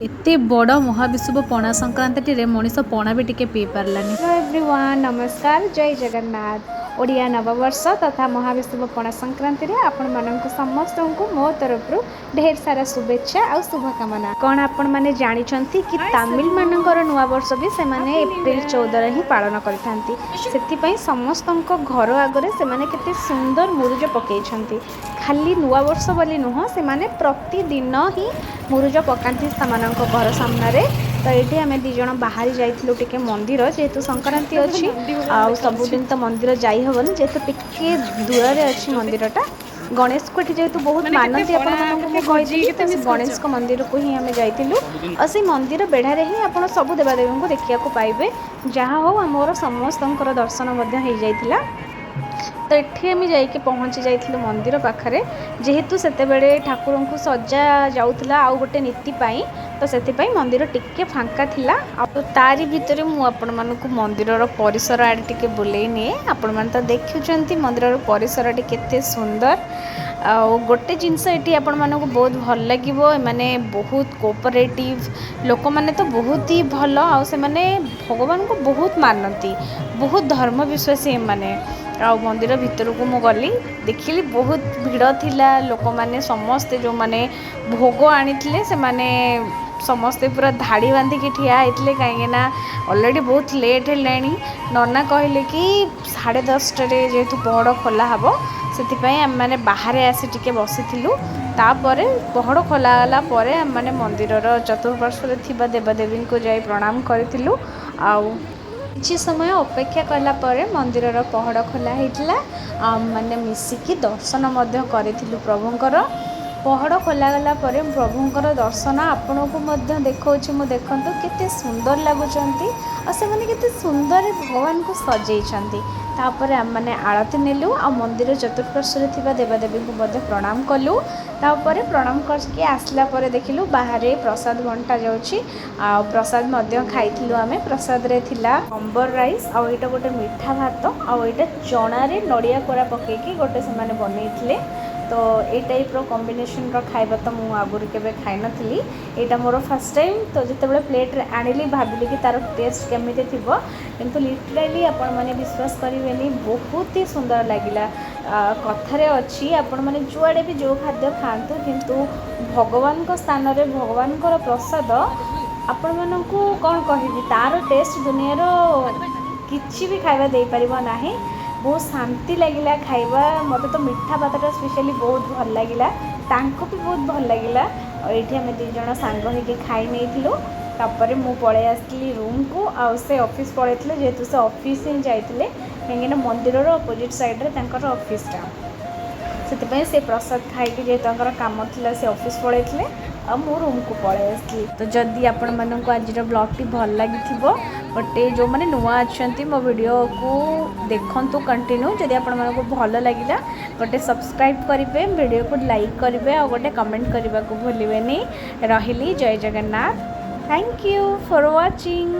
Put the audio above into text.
एते बड़ महाविश्व पणा संक्रांति रे मनीष पणा भी टिके पी पारलानी। हेलो एवरीवन, नमस्कार, जय जगन्नाथ। ओडिया नववर्ष तथा महाविश्व पणा संक्रांति रे आपण मानक समस्त को मो तरफ ढेर सारा शुभेच्छा और शुभकामना। कौन आपण माने जानी चंती कि तमिल मानकर नुआ वर्ष भी से माने एप्रिल 14 ही पालन करथांती। सेति पई समस्त घर आगरे से माने केते सुंदर मुरुज पकई छंती। खाली नुआ वर्ष बोली नुह, से माने प्रतिदिन ही मुरुज पकांती सामानक घर सामने। तो ये आम दिज बाहरी जाइलु टिके मंदिर, जेहेतु संक्रांति अच्छी आ सबुदिन तो मंदिर जाई हबनी, जेहेतु टिके दूर रे अच्छी मंदिरटा। गणेश को जेहेतु बहुत मानती गणेश को मंदिर को ही आम जाइलु और से मंदिर बेढ़ारे ही आप सब देवादेवी को देखा पाइबे। जहाँ हो आमर समस्त दर्शन हो जाइथिला। तो ये आम जाइए पहुँची जाइलु मंदिर पाखरे, जेहेतु सेतेबेले ठाकुर को सजा जाउथला आउ गोटे नीति पाई, तो से मंदिर टिके फांका थिला। तो तारी भितर मु आपण मानकु मंदिर परिसर आड़े टिके बुलेई निए। आपण मान तो देखुचंती मंदिर परिसर टी केते सुंदर। आ गोटे जिनस ये आपण मानकु बहुत भल लागिवो, माने बहुत कोऑपरेटिव लोक माने तो बहुत ही भल, आ से माने भगवान को बहुत मानती, बहुत धर्म विश्वासी माने। आ मंदिर भितर को मु गली देखिली बहुत भिड़ थिला, लोक माने समस्ते जो माने भोग आनी से माने समस्ते पूरा धाड़ी बांधिकी ठिया होते कहीं ऑलरेडी बहुत लेट है। नना कहले कि 10:30 जेहेतु पहड़ खोला हम से आम मैंने बाहर आसी टिके बसी तापर पहड़ खोलागला आम मैंने मंदिर चतुर्पार्श्व थिबा देवादेवी को जाई प्रणाम करूँ। आउ किछि समय अपेक्षा कला परे मंदिर पहड़ खोला होता, माने मिसिकी दर्शन मध्य करिथिलु प्रभुंकर। पहड़ खोलागला परे प्रभुंकर दर्शन आपन को मध्य देखौछि। मु देखंतु केते सुंदर लागुचंती और से माने केते सुंदर भगवान को सजेइछंती। तापर आम माने आरती नेलु आ मंदिर चतुर्पार्श्व थिबा देवादेवी को मध्य प्रणाम कलु। तापर प्रणाम करके आसला परे देखिलु बाहर प्रसाद बंटा जाउछि। आ प्रसाद मध्य खाइथिलु आमे। प्रसाद रे थिला अंबर राइस आ एटा गोटे मीठा भात आ एटा चना रे नड़िया कोरा पकेकी गोटे से माने बनेइथिले। तो ये टाइप कॉम्बिनेशन खाइबा तो मुझे आगुरी केबे खाई नथली, एटा मोर फर्स्ट टाइम। तो जितेबाला प्लेट रे आनिली भाविली कि तार टेस्ट केमिति थिबो, किंतु लिटराली आपण माने विश्वास करिवेनी बहुत ही सुंदर लागिला। कथारे अच्छी आपण माने जुआड़े भी जो खाद्य खातु, किंतु भगवान को स्थान रे भगवान को प्रसाद आपण मानकु कौन कहबी, तार टेस्ट दुनिया किछि भी खाइबा दे परिबो नाही। बहुत शांति लगिला खाइबा। मत तो मीठा भातटा स्पेशली बहुत भल लगिला, तांको भी बहुत भल लगिला। और ये आम दी जण सांग होके खाई नहीं। तापर मु पळै आसली रूम को, आ से ऑफिस पळैथिले, जेहेतु से ऑफिस ही जाइथिले कहीं मंदिर अपोजिट साइड रे तांकर ऑफिसटा, से प्रसाद खाई जेहेतु काम थिला से ऑफिस पळैथिले आ मो रूम को पळै आसली। तो जदि आपण मानक आज ब्लॉगटी भल लगी बटे जो मैंने नुआ अच्छा मो वीडियो को देखंतु कंटिन्यू। जदि आपण मानक भल लगिला गोटे सब्सक्राइब करेंगे, वीडियो को लाइक करेंगे और गोटे कमेंट करने को भूलिए। रही जय Jagannath. Thank you for watching.